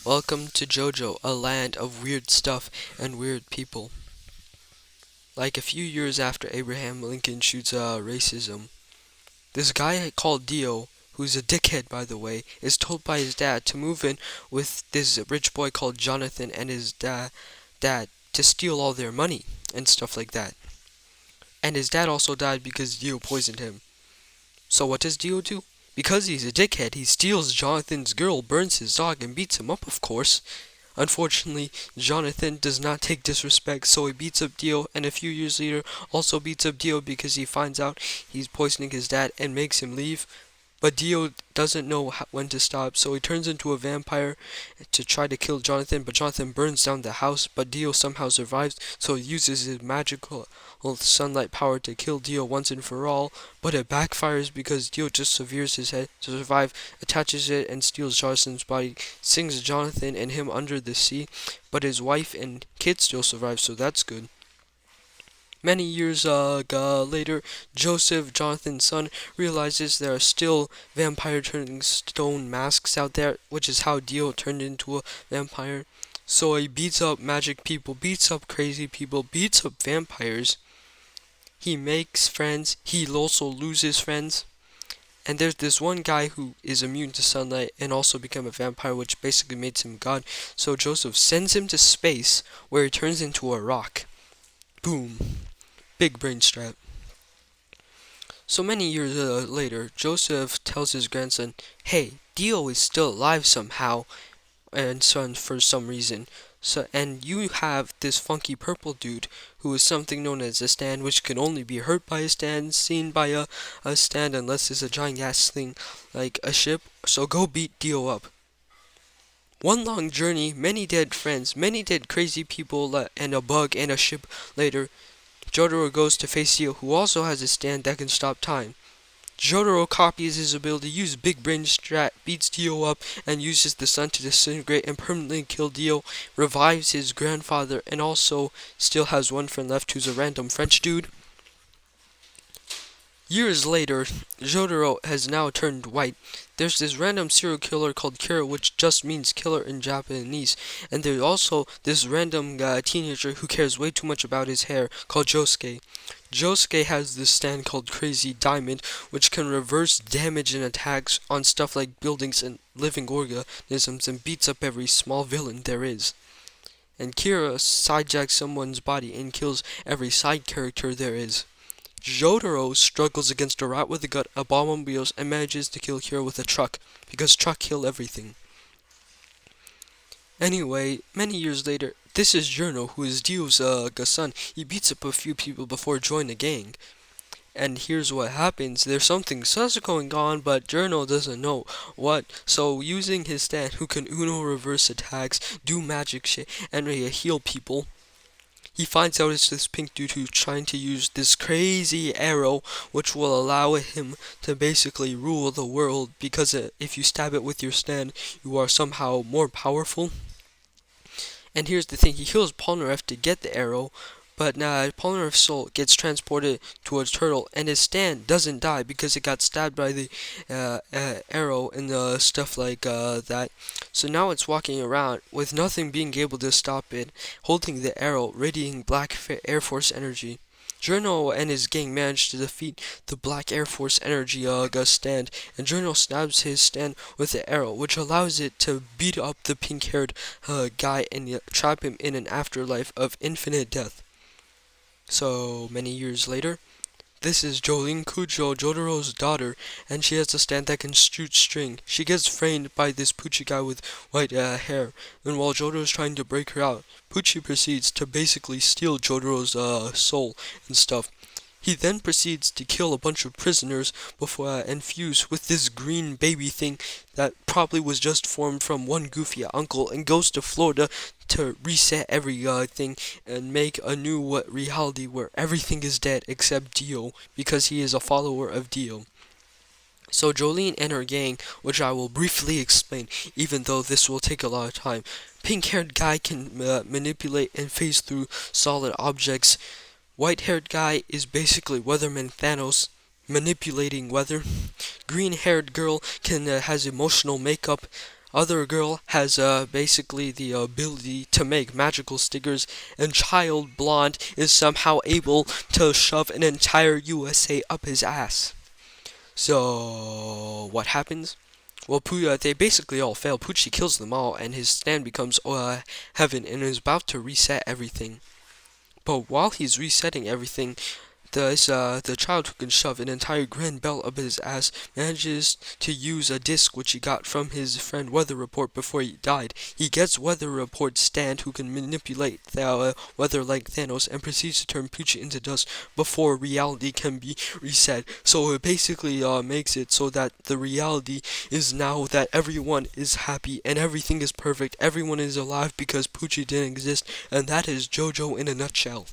Welcome to JoJo, a land of weird stuff and weird people. Like a few years after Abraham Lincoln shoots racism, this guy called Dio, who's a dickhead by the way, is told by his dad to move in with this rich boy called Jonathan and his dad to steal all their money and stuff like that. And his dad also died because Dio poisoned him. So what does Dio do? Because he's a dickhead, he steals Jonathan's girl, burns his dog, and beats him up, of course. Unfortunately, Jonathan does not take disrespect, so he beats up Dio, and a few years later also beats up Dio because he finds out he's poisoning his dad and makes him leave. But Dio doesn't know when to stop, so he turns into a vampire to try to kill Jonathan, but Jonathan burns down the house, but Dio somehow survives, so he uses his magical sunlight power to kill Dio once and for all, but it backfires because Dio just severs his head to survive, attaches it, and steals Jonathan's body, sinks Jonathan and him under the sea, but his wife and kids still survive, so that's good. Many years later, Joseph, Jonathan's son, realizes there are still vampire turning stone masks out there, which is how Dio turned into a vampire. So he beats up magic people, beats up crazy people, beats up vampires. He makes friends, he also loses friends. And there's this one guy who is immune to sunlight and also become a vampire, which basically makes him God. So Joseph sends him to space, where he turns into a rock. Boom. Big brain strap. So many years later, Joseph tells his grandson, "Hey, Dio is still alive somehow, and son for some reason. So, and you have this funky purple dude who is something known as a stand, which can only be hurt by a stand, seen by a stand, unless it's a giant ass thing like a ship. So go beat Dio up." One long journey, many dead friends, many dead crazy people, and a bug and a ship later. Jotaro goes to face Dio, who also has a stand that can stop time. Jotaro copies his ability, uses big brain strat, beats Dio up, and uses the sun to disintegrate and permanently kill Dio, revives his grandfather, and also still has one friend left who's a random French dude. Years later, Jotaro has now turned white. There's this random serial killer called Kira, which just means killer in Japanese. And there's also this random teenager who cares way too much about his hair called Josuke. Josuke has this stand called Crazy Diamond, which can reverse damage and attacks on stuff like buildings and living organisms and beats up every small villain there is. And Kira sidejacks someone's body and kills every side character there is. Jotaro struggles against a rat with a gun, abomobiles, and manages to kill Kira with a truck, because truck kill everything. Anyway, many years later, this is Journo, who is Dio's son. He beats up a few people before joining the gang. And here's what happens. There's something sus going on, but Journo doesn't know what. So using his stand, who can Uno reverse attacks, do magic shit, and heal people, he finds out it's this pink dude who's trying to use this crazy arrow, which will allow him to basically rule the world, because if you stab it with your stand, you are somehow more powerful. And here's the thing, he kills Polnareff to get the arrow, but Polnareff's soul gets transported to a turtle, and his stand doesn't die because it got stabbed by the arrow and stuff like that. So now it's walking around with nothing being able to stop it, holding the arrow, radiating black Air Force energy. Journo and his gang manage to defeat the Black Air Force energy stand, and Journo stabs his stand with the arrow, which allows it to beat up the pink-haired guy and trap him in an afterlife of infinite death. So many years later, this is Jolene Kujo, Jotaro's daughter, and she has a stand that can shoot string. She gets framed by this Poochie guy with white hair, and while Jotaro's trying to break her out, Poochie proceeds to basically steal Jotaro's soul and stuff. He then proceeds to kill a bunch of prisoners before and fuse with this green baby thing that probably was just formed from one goofy uncle, and goes to Florida to reset everything and make a new reality where everything is dead except Dio, because he is a follower of Dio. So Jolene and her gang, which I will briefly explain, even though this will take a lot of time. Pink-haired guy can manipulate and phase through solid objects. White-haired guy is basically Weatherman Thanos, manipulating weather. Green-haired girl has emotional makeup. Other girl has basically the ability to make magical stickers, and Child Blonde is somehow able to shove an entire USA up his ass. So what happens? Well, they basically all fail. Poochie kills them all, and his stand becomes heaven, and is about to reset everything. But while he's resetting everything, the child who can shove an entire grand belt up his ass manages to use a disc which he got from his friend Weather Report before he died. He gets Weather Report's stand who can manipulate the weather like Thanos, and proceeds to turn Poochie into dust before reality can be reset. So it basically makes it so that the reality is now that everyone is happy and everything is perfect. Everyone is alive because Poochie didn't exist, and that is JoJo in a nutshell.